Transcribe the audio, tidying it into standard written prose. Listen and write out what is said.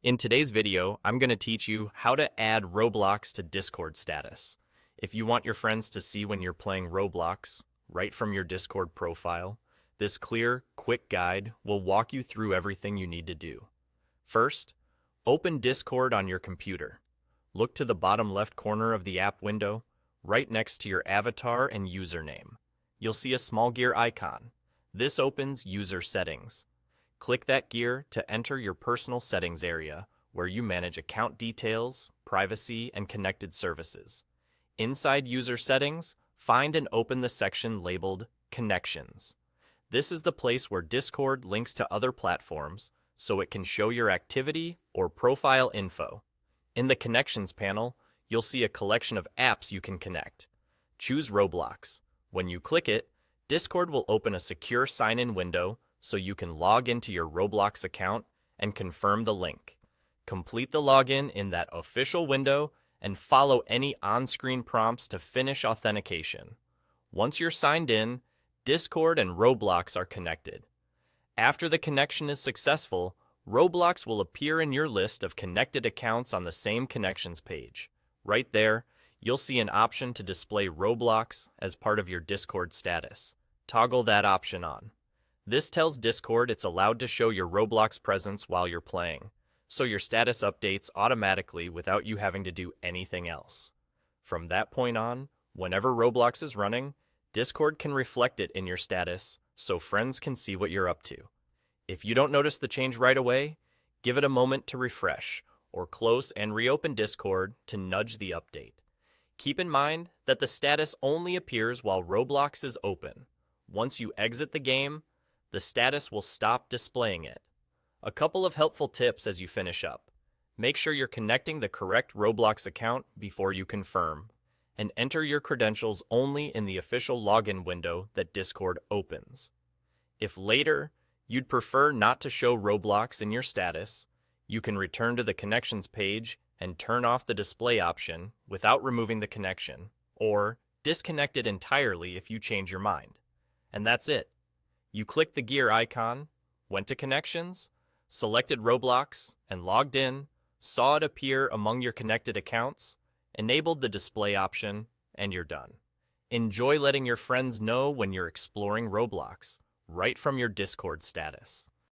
In today's video, I'm going to teach you how to add Roblox to Discord status. If you want your friends to see when you're playing Roblox, right from your Discord profile, this clear, quick guide will walk you through everything you need to do. First, open Discord on your computer. Look to the bottom left corner of the app window, right next to your avatar and username. You'll see a small gear icon. This opens User Settings. Click that gear to enter your personal settings area, where you manage account details, privacy, and connected services. Inside User Settings, find and open the section labeled Connections. This is the place where Discord links to other platforms, so it can show your activity or profile info. In the Connections panel, you'll see a collection of apps you can connect. Choose Roblox. When you click it, Discord will open a secure sign-in window so you can log into your Roblox account and confirm the link. Complete the login in that official window and follow any on-screen prompts to finish authentication. Once you're signed in, Discord and Roblox are connected. After the connection is successful, Roblox will appear in your list of connected accounts on the same connections page. Right there, you'll see an option to display Roblox as part of your Discord status. Toggle that option on. This tells Discord it's allowed to show your Roblox presence while you're playing, so your status updates automatically without you having to do anything else. From that point on, whenever Roblox is running, Discord can reflect it in your status so friends can see what you're up to. If you don't notice the change right away, give it a moment to refresh, or close and reopen Discord to nudge the update. Keep in mind that the status only appears while Roblox is open. Once you exit the game, the status will stop displaying it. A couple of helpful tips as you finish up. Make sure you're connecting the correct Roblox account before you confirm, and enter your credentials only in the official login window that Discord opens. If later, you'd prefer not to show Roblox in your status, you can return to the Connections page and turn off the display option without removing the connection, or disconnect it entirely if you change your mind. And that's it. You clicked the gear icon, went to Connections, selected Roblox, and logged in, saw it appear among your connected accounts, enabled the display option, and you're done. Enjoy letting your friends know when you're exploring Roblox, right from your Discord status.